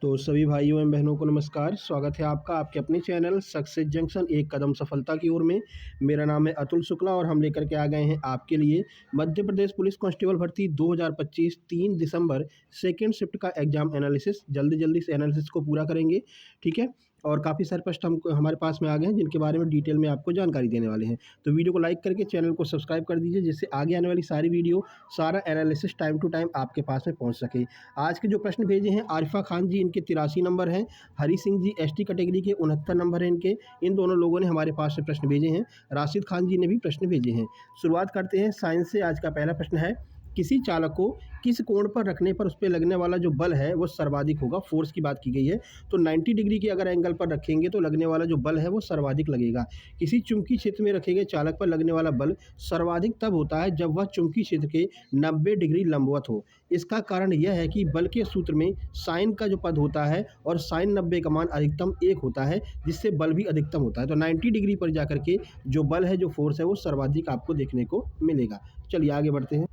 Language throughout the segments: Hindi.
तो सभी भाइयों एवं बहनों को नमस्कार। स्वागत है आपका आपके अपने चैनल सक्सेस जंक्शन एक कदम सफलता की ओर में। मेरा नाम है अतुल शुक्ला और हम लेकर के आ गए हैं आपके लिए मध्य प्रदेश पुलिस कांस्टेबल भर्ती 2025 3 दिसंबर सेकेंड शिफ्ट का एग्जाम एनालिसिस। जल्दी जल्दी से एनालिसिस को पूरा करेंगे, ठीक है। और काफ़ी सारे प्रश्न हमको हमारे पास में आ गए हैं जिनके बारे में डिटेल में आपको जानकारी देने वाले हैं। तो वीडियो को लाइक करके चैनल को सब्सक्राइब कर दीजिए, जिससे आगे आने वाली सारी वीडियो सारा एनालिसिस टाइम टू टाइम आपके पास में पहुंच सके। आज के जो प्रश्न भेजे हैं, आरिफा खान जी इनके 83 नंबर हैं, Hari Singh G ST category के 69 नंबर हैं इनके। इन दोनों लोगों ने हमारे पास से प्रश्न भेजे हैं। राशिद खान जी ने भी प्रश्न भेजे हैं। शुरुआत करते हैं साइंस से। आज का पहला प्रश्न है, किसी चालक को किस कोण पर रखने पर उस पर लगने वाला जो बल है वो सर्वाधिक होगा। फोर्स की बात की गई है, तो 90 डिग्री के अगर एंगल पर रखेंगे तो लगने वाला जो बल है वो सर्वाधिक लगेगा। किसी चुंबकीय क्षेत्र में रखे गए चालक पर लगने वाला बल सर्वाधिक तब होता है जब वह चुंबकीय क्षेत्र के 90 डिग्री लंबवत हो। इसका कारण यह है कि बल के सूत्र में साइन का जो पद होता है और साइन 90 का मान अधिकतम 1 होता है, जिससे बल भी अधिकतम होता है। तो 90 डिग्री पर जाकर के जो बल है, जो फोर्स है, वो सर्वाधिक आपको देखने को मिलेगा। चलिए आगे बढ़ते हैं।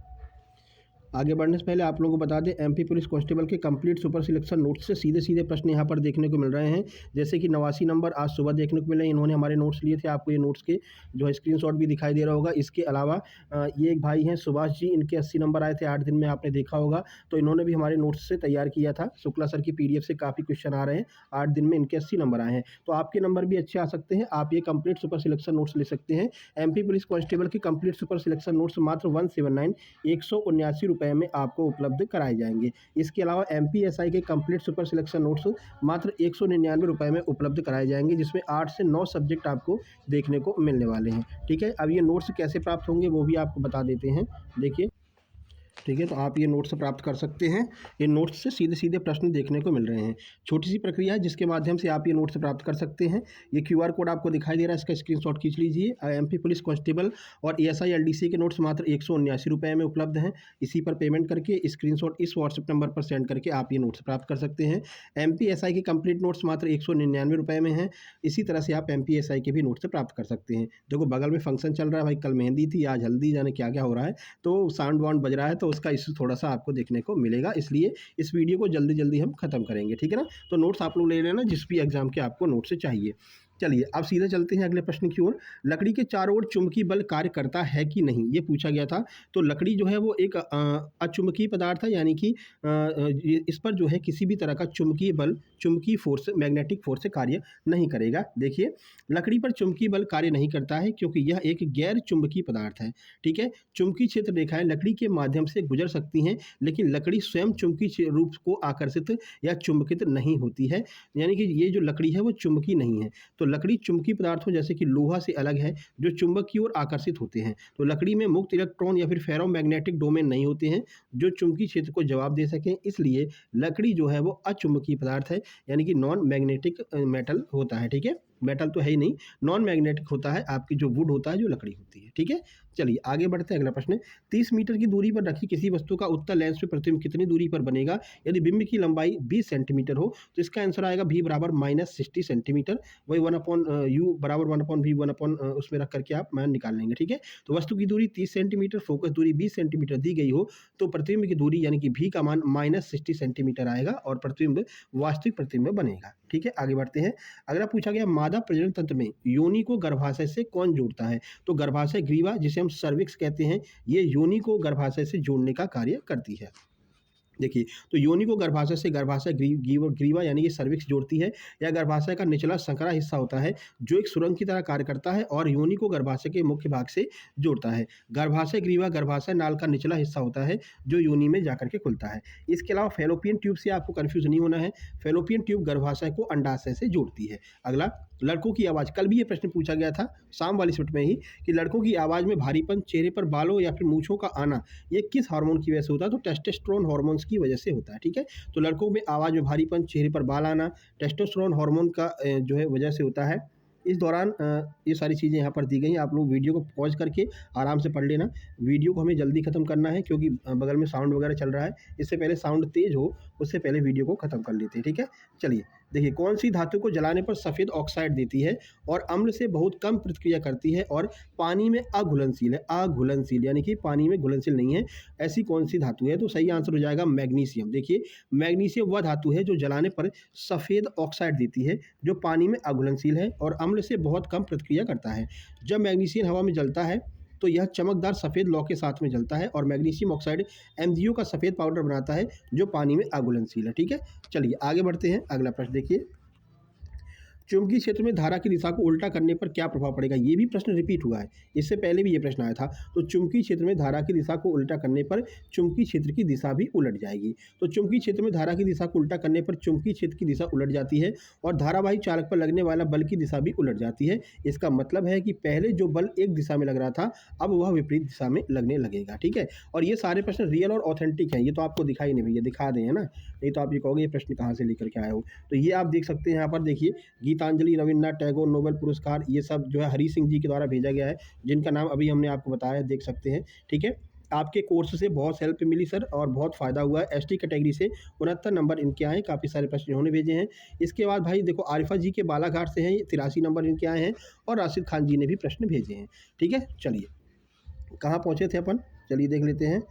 आगे बढ़ने से पहले आप लोगों को बता दें, एमपी पुलिस कांस्टेबल के कंप्लीट सुपर सिलेक्शन नोट्स से सीधे सीधे प्रश्न यहाँ पर देखने को मिल रहे हैं। जैसे कि 89 नंबर आज सुबह देखने को मिले, इन्होंने हमारे नोट्स लिए थे। आपको ये नोट्स के जो है स्क्रीनशॉट भी दिखाई दे रहा होगा। इसके अलावा ये एक भाई हैं सुभाष जी, इनके 80 नंबर आए थे 8 दिन में, आपने देखा होगा। तो इन्होंने भी हमारे नोट्स से तैयार किया था। शुक्ला सर की PDF से काफ़ी क्वेश्चन आ रहे हैं। 8 दिन में इनके 80 नंबर आए हैं, तो आपके नंबर भी अच्छे आ सकते हैं। आप ये कंप्लीट सुपर सिलेक्शन नोट्स ले सकते हैं। एमपी पुलिस कांस्टेबल के कंप्लीट सुपर सिलेक्शन नोट्स मात्र 179 179 रुपये में आपको उपलब्ध कराए जाएंगे। इसके अलावा MPSI के कंप्लीट सुपर सिलेक्शन नोट्स मात्र 199 रुपये में उपलब्ध कराए जाएंगे, जिसमें 8 से 9 सब्जेक्ट आपको देखने को मिलने वाले हैं, ठीक है। अब ये नोट्स कैसे प्राप्त होंगे वो भी आपको बता देते हैं। देखिए, ठीक है, तो आप ये नोट्स प्राप्त कर सकते हैं। ये नोट्स से सीधे सीधे प्रश्न देखने को मिल रहे हैं। छोटी सी प्रक्रिया है जिसके माध्यम से आप ये नोट्स प्राप्त कर सकते हैं। ये QR कोड आपको दिखाई दे रहा है, इसका स्क्रीनशॉट खींच लीजिए। एमपी पुलिस कांस्टेबल और ASI LDC के नोट्स मात्र 179 रुपये में उपलब्ध हैं। इसी पर पेमेंट करके स्क्रीनशॉट इस व्हाट्सएप नंबर पर सेंड करके आप ये नोट्स प्राप्त कर सकते हैं। MPSI के कंप्लीट नोट्स मात्र 199 रुपये में हैं। इसी तरह से आप MPSI के भी नोट्स प्राप्त कर सकते हैं। देखो, बगल में फंक्शन चल रहा है भाई, कल मेहंदी थी, आज हल्दी, जाने क्या क्या हो रहा है, तो साउंड वाउंड बज रहा है, तो उसका इशू थोड़ा सा आपको देखने को मिलेगा। इसलिए इस वीडियो को जल्दी जल्दी हम खत्म करेंगे, ठीक है ना। तो नोट्स आप लोग ले लेना जिस भी एग्जाम के आपको नोट्स से चाहिए। चलिए अब सीधे चलते हैं अगले प्रश्न की ओर। लकड़ी के चारों ओर चुंबकीय बल कार्य करता है कि नहीं, ये पूछा गया था। तो लकड़ी जो है वो एक अचुंबकीय पदार्थ है, यानी कि इस पर जो है किसी भी तरह का चुंबकीय बल, चुंबकीय फोर्स, मैग्नेटिक फोर्स से कार्य नहीं करेगा। देखिए, लकड़ी पर चुंबकीय बल कार्य नहीं करता है क्योंकि यह एक गैर चुंबकीय पदार्थ है, ठीक है। चुंबकीय क्षेत्र रेखाएं लकड़ी के माध्यम से गुजर सकती हैं, लेकिन लकड़ी स्वयं चुंबकीय रूप को आकर्षित या चुंबकित नहीं होती है, यानी कि ये जो लकड़ी है वो चुंबकीय नहीं है। तो लकड़ी चुंबकीय पदार्थों जैसे कि लोहा से अलग है, जो चुंबक की ओर आकर्षित होते हैं। तो लकड़ी में मुक्त इलेक्ट्रॉन या फिर फेरोमैग्नेटिक डोमेन नहीं होते हैं जो चुंबकीय क्षेत्र को जवाब दे सकें। इसलिए लकड़ी जो है वो अचुंबकीय पदार्थ है, यानी कि नॉन मैग्नेटिक मेटल होता है, ठीक है। मेटल तो है ही नहीं, नॉन मैग्नेटिक होता है आपकी जो वुड होता है, जो लकड़ी होती है, ठीक है। चलिए आगे बढ़ते हैं। अगला प्रश्न, 30 मीटर की दूरी पर रखी किसी वस्तु का उत्तल लेंस पे प्रतिबिंब कितनी दूरी पर बनेगा यदि बिंब की लंबाई 20 सेंटीमीटर हो। तो इसका आंसर आएगा V बराबर -60 सेंटीमीटर। वही 1/U बराबर 1/V 1/ उसमें रख करके आप मान निकाल लेंगे, ठीक है। तो वस्तु की दूरी 30 सेंटीमीटर, फोकस दूरी 20 सेंटीमीटर दी गई हो, तो प्रतिबिंब की दूरी यानी कि V का मान -60 सेंटीमीटर आएगा और प्रतिबिंब वास्तविक प्रतिबिंब बनेगा, ठीक है। आगे बढ़ते हैं। अगला पूछा गया, मादा प्रजनन तंत्र में योनि को गर्भाशय से कौन जोड़ता है। तो गर्भाशय ग्रीवा, जिसे हम सर्विक्स कहते हैं, ये योनि को गर्भाशय से जोड़ने का कार्य करती है। देखिए, तो योनि को गर्भाशय से गर्भाशय ग्रीवा यानी कि सर्विक्स जोड़ती है। यह गर्भाशय का निचला संकरा हिस्सा होता है जो एक सुरंग की तरह कार्य करता है और योनि को गर्भाशय के मुख्य भाग से जोड़ता है। गर्भाशय ग्रीवा गर्भाशय नाल का निचला हिस्सा होता है जो योनि में जाकर के खुलता है। इसके अलावा फेलोपियन ट्यूब से आपको कंफ्यूज नहीं होना है। फेलोपियन ट्यूब गर्भाशय को अंडाशय से जोड़ती है। अगला, लड़कों की आवाज़। कल भी ये प्रश्न पूछा गया था शाम वाली शिफ्ट में ही, कि लड़कों की आवाज़ में भारीपन, चेहरे पर बालों या फिर मूंछों का आना, ये किस हार्मोन की वजह से होता है। तो टेस्टोस्टेरोन हार्मोन्स की वजह से होता है, ठीक है। तो लड़कों में आवाज़ में भारीपन, चेहरे पर बाल आना टेस्टोस्टेरोन हार्मोन का जो है वजह से होता है। इस दौरान ये सारी चीज़ें यहाँ पर दी गई हैं। आप लोग वीडियो को पॉज़ करके आराम से पढ़ लेना। वीडियो को हमें जल्दी ख़त्म करना है क्योंकि बगल में साउंड वगैरह चल रहा है। इससे पहले साउंड तेज़ हो, उससे पहले वीडियो को ख़त्म कर लेते हैं, ठीक है? चलिए, देखिए कौन सी धातु को जलाने पर सफ़ेद ऑक्साइड देती है और अम्ल से बहुत कम प्रतिक्रिया करती है और पानी में अघुलनशील है, अघुलनशील यानी कि पानी में घुलनशील नहीं है, ऐसी कौन सी धातु है? तो सही आंसर हो जाएगा मैग्नीशियम। देखिए, मैग्नीशियम वह धातु है जो जलाने पर सफ़ेद ऑक्साइड देती है, जो पानी में अघुलनशील है और अम्ल से बहुत कम प्रतिक्रिया करता है। जब मैग्नीशियम हवा में जलता है तो यह चमकदार सफ़ेद लौ के साथ में जलता है और मैग्नीशियम ऑक्साइड MgO का सफ़ेद पाउडर बनाता है जो पानी में अघुलनशील है, ठीक है? चलिए आगे बढ़ते हैं। अगला प्रश्न देखिए, चुंबकीय क्षेत्र में धारा की दिशा को उल्टा करने पर क्या प्रभाव पड़ेगा? ये भी प्रश्न रिपीट हुआ है, इससे पहले भी ये प्रश्न आया था। तो चुंबकीय क्षेत्र में धारा की दिशा को उल्टा करने पर चुंबकीय क्षेत्र की दिशा भी उलट जाएगी। तो चुंबकीय क्षेत्र में धारा की दिशा को उल्टा करने पर चुंबकीय क्षेत्र की दिशा उलट जाती है और धारावाही चालक पर लगने वाला बल की दिशा भी उलट जाती है। इसका मतलब है कि पहले जो बल एक दिशा में लग रहा था, अब वह विपरीत दिशा में लगने लगेगा, ठीक है? और ये सारे प्रश्न रियल और ऑथेंटिक हैं, ये तो आपको दिखाई नहीं भैया, दिखा दें, है ना? नहीं तो आप ये कहोगे ये प्रश्न कहाँ से लेकर के आए हो। तो ये आप देख सकते हैं यहाँ पर, देखिए गीतांजलि, रविन्द्रनाथ टैगोर नोबेल पुरस्कार, ये सब जो है हरी सिंह जी के द्वारा भेजा गया है, जिनका नाम अभी हमने आपको बताया, देख सकते हैं, ठीक है? आपके कोर्स से बहुत हेल्प मिली सर और बहुत फ़ायदा हुआ है। एसटी कैटेगरी से 69 नंबर इनके आए हैं, काफ़ी सारे प्रश्न इन्होंने भेजे हैं। इसके बाद भाई देखो, आरिफा जी के बालाघाट से हैं, 83 नंबर इनके आए हैं और राशिद खान जी ने भी प्रश्न भेजे हैं, ठीक है? चलिए, कहाँ पहुँचे थे अपन? चलिए देख लेते हैं।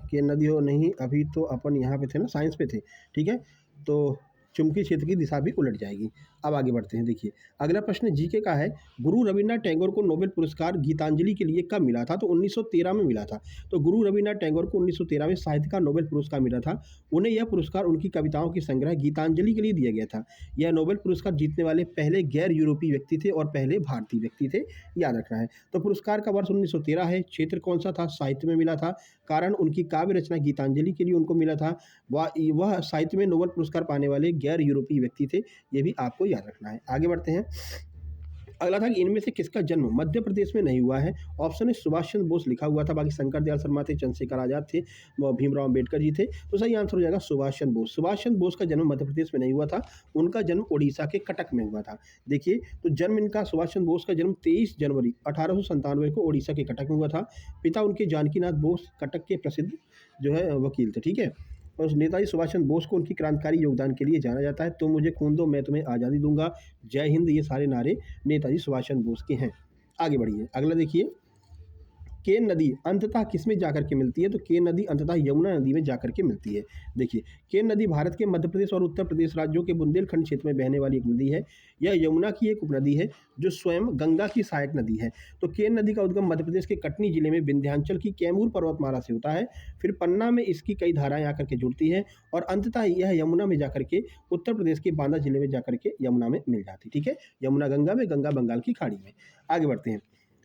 कि नदी हो नहीं, अभी तो अपन यहाँ पे थे ना, साइंस पे थे, ठीक है? तो चुंबकीय क्षेत्र की दिशा भी उलट जाएगी। अब आगे बढ़ते हैं। देखिए, अगला प्रश्न जीके का है, गुरु रविन्द्रनाथ टैगोर को नोबेल पुरस्कार गीतांजलि के लिए कब मिला था? तो 1913 में मिला था। तो गुरु रविन्द्रनाथ टैगोर को 1913 में साहित्य का नोबेल पुरस्कार मिला था। उन्हें यह पुरस्कार उनकी कविताओं की संग्रह गीतांजलि के लिए दिया गया था। यह नोबेल पुरस्कार जीतने वाले पहले गैर यूरोपीय व्यक्ति थे और पहले भारतीय व्यक्ति थे, याद रखना है। तो पुरस्कार का वर्ष 1913 है। क्षेत्र कौन सा था? साहित्य में मिला था। कारण उनकी काव्य रचना गीतांजलि के लिए उनको मिला था। वह साहित्य में नोबेल पुरस्कार पाने वाले गैर यूरोपीय व्यक्ति थे, ये भी आपको याद रखना है। आगे बढ़ते हैं। अगला था कि इनमें से किसका जन्म मध्य प्रदेश में नहीं हुआ है? ऑप्शन है सुभाष चंद्र बोस लिखा हुआ था, बाकी शंकर दयाल शर्मा थे, चंद्रशेखर आजाद थे, भीमराव अम्बेडकर जी थे। तो सही आंसर हो जाएगा सुभाष चंद्र बोस। सुभाष चंद्र बोस का जन्म मध्य प्रदेश में नहीं हुआ था, उनका जन्म उड़ीसा के कटक में हुआ था। देखिए, तो जन्म इनका, सुभाष चंद्र बोस का जन्म 23 जनवरी 1897 को उड़ीसा के कटक में हुआ था। पिता उनके जानकीनाथ बोस कटक के प्रसिद्ध जो है वकील थे, ठीक है? और नेताजी सुभाष चंद्र बोस को उनकी क्रांतिकारी योगदान के लिए जाना जाता है। तुम मुझे खून दो, मैं तुम्हें आज़ादी दूंगा, जय हिंद, ये सारे नारे नेताजी सुभाष चंद्र बोस के हैं। आगे बढ़िए, अगला देखिए, केन नदी अंततः किसमें जाकर के मिलती है? तो केन नदी अंततः यमुना नदी में जाकर के मिलती है। देखिए, केन नदी भारत के मध्य प्रदेश और उत्तर प्रदेश राज्यों के बुंदेलखंड क्षेत्र में बहने वाली एक नदी है। यह यमुना की एक उपनदी है जो स्वयं गंगा की सहायक नदी है। तो केन नदी का उद्गम मध्य प्रदेश के कटनी जिले में विंध्याचल की कैमूर पर्वतमाला से होता है। फिर पन्ना में इसकी कई धाराएं आकर के जुड़ती हैं और अंततः यह यमुना में जाकर के उत्तर प्रदेश के बांदा जिले में जाकर के यमुना में मिल जाती, ठीक है? यमुना गंगा में, गंगा बंगाल की खाड़ी में। आगे बढ़ते हैं।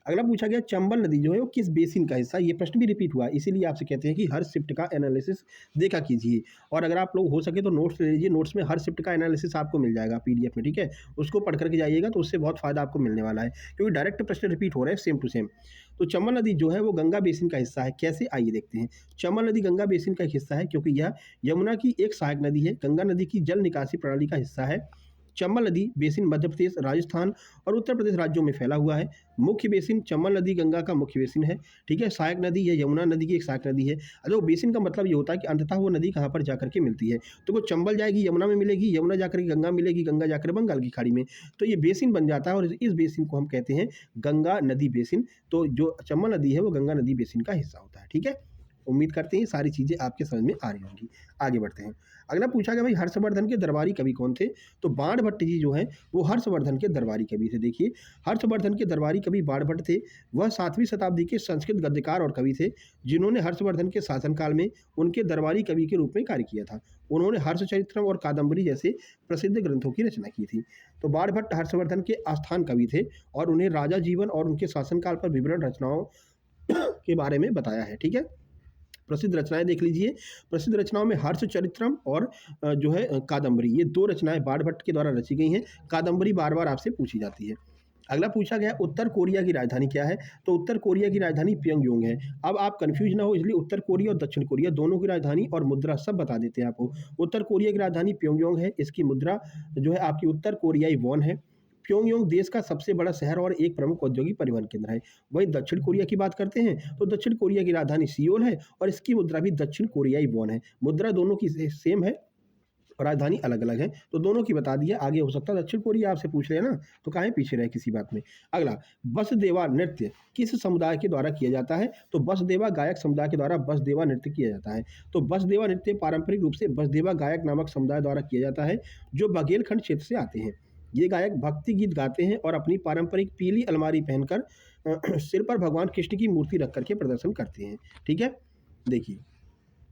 अगला पूछा गया, चंबल नदी जो है वो किस बेसिन का हिस्सा है? ये प्रश्न भी रिपीट हुआ है, इसीलिए आपसे कहते हैं कि हर शिफ्ट का एनालिसिस देखा कीजिए। और अगर आप लोग हो सके तो नोट्स ले लीजिए, नोट्स में हर शिफ्ट का एनालिसिस आपको मिल जाएगा PDF में, ठीक है? उसको पढ़ करके जाइएगा तो उससे बहुत फ़ायदा आपको मिलने वाला है, क्योंकि डायरेक्ट प्रश्न रिपीट हो रहे हैं सेम टू सेम। तो चंबल नदी जो है वो गंगा बेसिन का हिस्सा है। कैसे, आइए देखते हैं। चंबल नदी गंगा बेसिन का एक हिस्सा है क्योंकि यह यमुना की एक सहायक नदी है। गंगा नदी की जल निकासी प्रणाली का हिस्सा है। चंबल नदी बेसिन मध्य प्रदेश, राजस्थान और उत्तर प्रदेश राज्यों में फैला हुआ है। मुख्य बेसिन चंबल नदी गंगा का मुख्य बेसिन है, ठीक है? सहायक नदी है यमुना नदी की एक सहायक नदी है। देखो, बेसिन का मतलब ये होता है कि अंततः वो नदी कहाँ पर जाकर के मिलती है। तो वो चंबल जाएगी यमुना में मिलेगी, यमुना जाकर के गंगा मिलेगी, गंगा जाकर बंगाल की खाड़ी में, तो ये बेसिन बन जाता है और इस बेसिन को हम कहते हैं गंगा नदी बेसिन। तो जो चंबल नदी है वो गंगा नदी बेसिन का हिस्सा होता है, ठीक है? उम्मीद करते हैं सारी चीज़ें आपके समझ में आ रही होंगी। आगे बढ़ते हैं। अगला पूछा गया, भाई हर्षवर्धन के दरबारी कवि कौन थे? तो बाणभट्ट जी जो हैं वो हर्षवर्धन के दरबारी कवि थे। देखिए, हर्षवर्धन के दरबारी कवि बाणभट्ट थे। वह 7वीं शताब्दी के संस्कृत गद्यकार और कवि थे, जिन्होंने हर्षवर्धन के शासनकाल में उनके दरबारी कवि के रूप में कार्य किया था। उन्होंने हर्षचरित्रम और कादम्बरी जैसे प्रसिद्ध ग्रंथों की रचना की थी। तो बाणभट्ट हर्षवर्धन के आस्थान कवि थे और उन्हें राजा जीवन और उनके शासनकाल पर विवरण रचनाओं के बारे में बताया है, ठीक है? प्रसिद्ध रचनाएं देख लीजिए। प्रसिद्ध रचनाओं में हर्षचरित्रम और जो है कादम्बरी, ये 2 रचनाएं बाणभट्ट के द्वारा रची गई हैं। कादम्बरी बार-बार आपसे पूछी जाती है। अगला पूछा गया, उत्तर कोरिया की राजधानी क्या है? तो उत्तर कोरिया की राजधानी प्योंगयांग है। अब आप कंफ्यूज ना हो, इसलिए उत्तर कोरिया और दक्षिण कोरिया दोनों की राजधानी और मुद्रा सब बता देते हैं आपको। उत्तर कोरिया की राजधानी प्योंगयांग है। इसकी मुद्रा जो है आपकी उत्तर कोरियाई वॉन है। प्योंगयांग देश का सबसे बड़ा शहर और एक प्रमुख औद्योगिक परिवहन केंद्र है। वहीं दक्षिण कोरिया की बात करते हैं तो दक्षिण कोरिया की राजधानी सियोल है और इसकी मुद्रा भी दक्षिण कोरियाई वॉन है। मुद्रा दोनों की सेम है, राजधानी अलग अलग है, तो दोनों की बता दिया। आगे हो सकता है दक्षिण कोरिया आपसे पूछ रहे हैं ना, तो काहे पीछे रहे किसी बात में। अगला, बसदेवा नृत्य किस समुदाय के द्वारा किया जाता है? तो बसदेवा गायक समुदाय के द्वारा बसदेवा नृत्य किया जाता है। तो बसदेवा नृत्य पारंपरिक रूप से बसदेवा गायक नामक समुदाय द्वारा किया जाता है, जो बघेलखंड क्षेत्र से आते हैं। ये गायक भक्ति गीत गाते हैं और अपनी पारंपरिक पीली अलमारी पहनकर सिर पर भगवान कृष्ण की मूर्ति रख करके प्रदर्शन करते हैं। ठीक है, देखिए,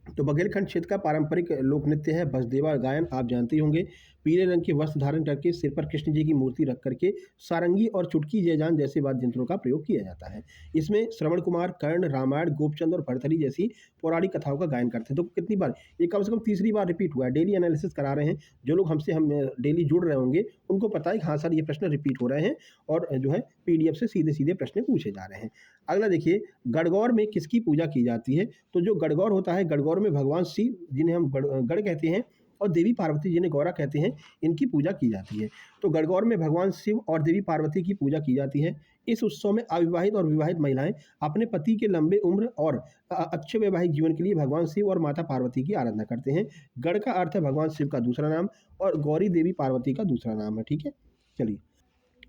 तो बघेलखंड क्षेत्र का पारंपरिक लोक नृत्य है बसदेवा गायन, आप जानते ही होंगे। पीले रंग के वस्त्र धारण करके सिर पर कृष्ण जी की मूर्ति रख करके सारंगी और चुटकी जयजान जैसे वाद्य यंत्रों का प्रयोग किया जाता है। इसमें श्रवण कुमार, कर्ण, रामायण, गोपचंद और भरथरी जैसी पौराणिक कथाओं का गायन करते हैं। तो कितनी बार, ये कम से कम तीसरी बार रिपीट हुआ है। डेली एनालिसिस करा रहे हैं, जो लोग हम डेली जुड़ रहे होंगे उनको पता है कि हाँ सर ये प्रश्न रिपीट हो रहे हैं और जो है पीडीएफ से सीधे सीधे प्रश्न पूछे जा रहे हैं। अगला देखिए, गणगौर में किसकी पूजा की जाती है? तो जो गणगौर होता है, गणगौर में भगवान शिव जिन्हें हम गण कहते हैं और देवी पार्वती जिन्हें गौरा कहते हैं, इनकी पूजा की जाती है। तो गणगौर में भगवान शिव और देवी पार्वती की पूजा की जाती है। इस उत्सव में अविवाहित और विवाहित महिलाएं अपने पति के लंबे उम्र और अच्छे वैवाहिक जीवन के लिए भगवान शिव और माता पार्वती की आराधना करते हैं। गण का अर्थ है भगवान शिव का दूसरा नाम और गौरी देवी पार्वती का दूसरा नाम है। ठीक है, चलिए,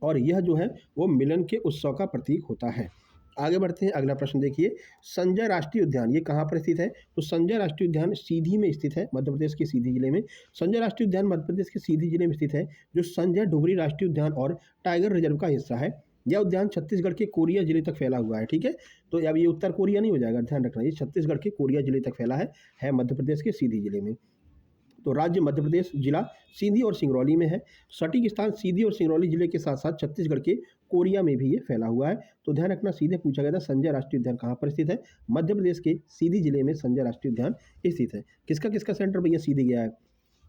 और यह जो है वो मिलन के उत्सव का प्रतीक होता है। आगे बढ़ते हैं, अगला प्रश्न देखिए, संजय राष्ट्रीय उद्यान ये कहाँ पर स्थित है? तो संजय राष्ट्रीय उद्यान सीधी में स्थित है, मध्य प्रदेश के सीधी जिले में। संजय राष्ट्रीय उद्यान मध्य प्रदेश के सीधी जिले में स्थित है, जो संजय डुगरी राष्ट्रीय उद्यान और टाइगर रिजर्व का हिस्सा है। यह उद्यान छत्तीसगढ़ के कोरिया जिले तक फैला हुआ है। ठीक है, तो अब ये उत्तर कोरिया नहीं हो जाएगा, ध्यान रखना, ये छत्तीसगढ़ के कोरिया जिले तक फैला है मध्य प्रदेश के सीधी जिले में। तो राज्य मध्य प्रदेश, जिला सीधी और सिंगरौली में है। सटीक स्थान सीधी और सिंगरौली जिले के साथ साथ छत्तीसगढ़ के कोरिया में भी ये फैला हुआ है। तो ध्यान रखना, सीधे पूछा गया था संजय राष्ट्रीय उद्यान कहाँ पर स्थित है? मध्य प्रदेश के सीधी जिले में संजय राष्ट्रीय उद्यान स्थित है। किसका किसका सेंटर भैया सीधी गया है?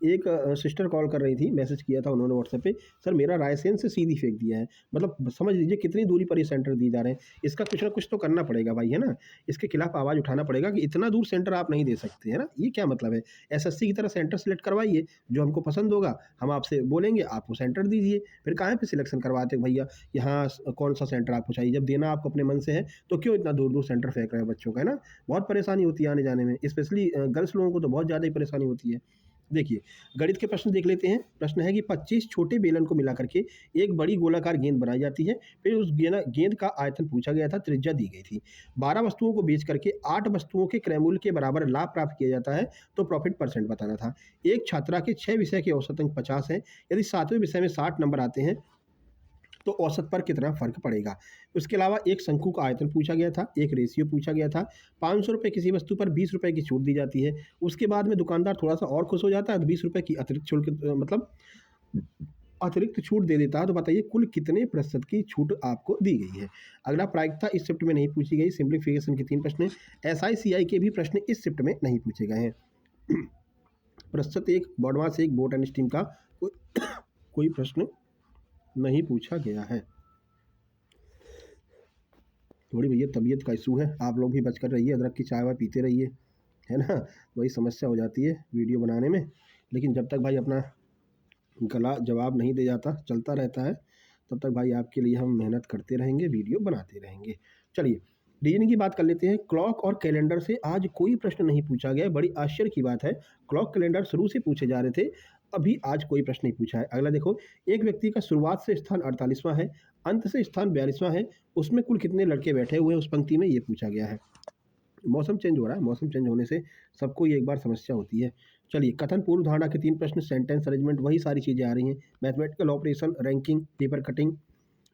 एक सिस्टर कॉल कर रही थी, मैसेज किया था उन्होंने व्हाट्सएप पे, सर मेरा रायसेन से सीधी फेंक दिया है। मतलब समझ लीजिए कितनी दूरी पर ये सेंटर दिए जा रहे हैं। इसका कुछ ना कुछ तो करना पड़ेगा भाई, है ना, इसके खिलाफ आवाज़ उठाना पड़ेगा कि इतना दूर सेंटर आप नहीं दे सकते, है ना। ये क्या मतलब है? एसएससी की तरह सेंटर सेलेक्ट करवाइए, जो हमको पसंद होगा हम आपसे बोलेंगे, आप वो सेंटर दीजिए। फिर कहाँ पे सिलेक्शन करवाते हो भैया, यहाँ कौन सा सेंटर आपको चाहिए? जब देना आपको अपने मन से है तो क्यों इतना दूर दूर सेंटर फेंक रहे हैं बच्चों का, है ना। बहुत परेशानी होती है आने जाने में, स्पेशली गर्ल्स लोगों को तो बहुत ज़्यादा ही परेशानी होती है। देखिए, गणित के प्रश्न देख लेते हैं। प्रश्न है कि 25 छोटे बेलन को मिला करके एक बड़ी गोलाकार गेंद बनाई जाती है। फिर उस गेंद का आयतन पूछा गया था, त्रिज्या दी गई थी। 12 वस्तुओं को बेच करके 8 वस्तुओं के क्रय मूल्य के बराबर लाभ प्राप्त किया जाता है, तो प्रॉफिट परसेंट बताना था। एक छात्रा के 6 विषय के औसत अंक 50 हैं। यदि 7वें विषय में 60 नंबर आते हैं तो औसत पर कितना फर्क पड़ेगा। उसके अलावा एक शंकु का आयतन पूछा गया था, एक रेशियो पूछा गया था। 500 रुपये किसी वस्तु पर 20 रुपये की छूट दी जाती है। उसके बाद में दुकानदार थोड़ा सा और खुश हो जाता है तो 20 रुपये की अतिरिक्त शुल्क मतलब अतिरिक्त छूट दे देता है। तो बताइए कुल कितने प्रतिशत की छूट आपको दी गई है। अगला, प्रायिकता इस शिफ्ट में नहीं पूछी गई। सिंप्लीफिकेशन के 3 प्रश्न। SICI के भी प्रश्न इस शिफ्ट में नहीं पूछे गए हैं। प्रतिशत 1, बॉडमास 1, बोट एंड स्टीम का कोई प्रश्न नहीं पूछा गया है। थोड़ी भैया तबीयत का इशू है, आप लोग भी बचकर रहिए, अदरक की चाय वाय पीते रहिए, है ना। वही समस्या हो जाती है वीडियो बनाने में। लेकिन जब तक भाई अपना गला जवाब नहीं दे जाता, चलता रहता है, तब तक भाई आपके लिए हम मेहनत करते रहेंगे, वीडियो बनाते रहेंगे। चलिए, रीजनिंग की बात कर लेते हैं। क्लॉक और कैलेंडर से आज कोई प्रश्न नहीं पूछा गया, बड़ी आश्चर्य की बात है। क्लॉक कैलेंडर शुरू से पूछे जा रहे थे, अभी आज कोई प्रश्न नहीं पूछा है। अगला देखो, एक व्यक्ति का शुरुआत से स्थान 48वां है, अंत से स्थान 42वां है, उसमें कुल कितने लड़के बैठे हुए हैं उस पंक्ति में, ये पूछा गया है। मौसम चेंज हो रहा है, मौसम चेंज होने से सबको ये एक बार समस्या होती है। चलिए, कथन पूर्व धारणा के 3 प्रश्न, सेंटेंस अरेंजमेंट, वही सारी चीज़ें आ रही हैं। Mathematical operation, ranking, paper cutting,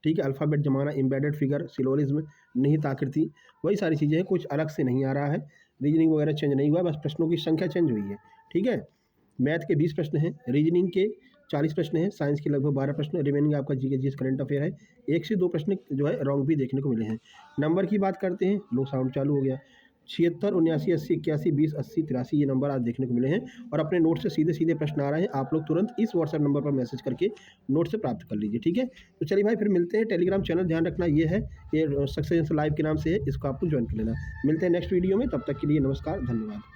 ठीक है, अल्फ़ाबेट जमाना, एम्बेडेड फिगर, सिलोरिज्म, निहित आकृति, वही सारी चीज़ें हैं, कुछ अलग से नहीं आ रहा है। रीजनिंग वगैरह चेंज नहीं हुआ है, बस प्रश्नों की संख्या चेंज हुई है। ठीक है, मैथ के 20 प्रश्न हैं, रीजनिंग के 40 प्रश्न हैं, साइंस के लगभग 12 प्रश्न, रिमेनिंग आपका जीके जीएस करंट अफेयर है। 1 से 2 प्रश्न जो है रॉन्ग भी देखने को मिले हैं। नंबर की बात करते हैं, लो साउंड चालू हो गया। 76, 79, 80, 81, 20, 80, 83 ये नंबर आज देखने को मिले हैं। और अपने नोट से सीधे सीधे प्रश्न आ रहे हैं, आप लोग तुरंत इस व्हाट्सएप नंबर पर मैसेज करके नोट से प्राप्त कर लीजिए। ठीक है, तो चलिए भाई फिर मिलते हैं। टेलीग्राम चैनल ध्यान रखना, ये है, ये सक्सेस लाइव के नाम से है, इसको आपको ज्वाइन कर लेना। मिलते हैं नेक्स्ट वीडियो में, तब तक के लिए नमस्कार, धन्यवाद।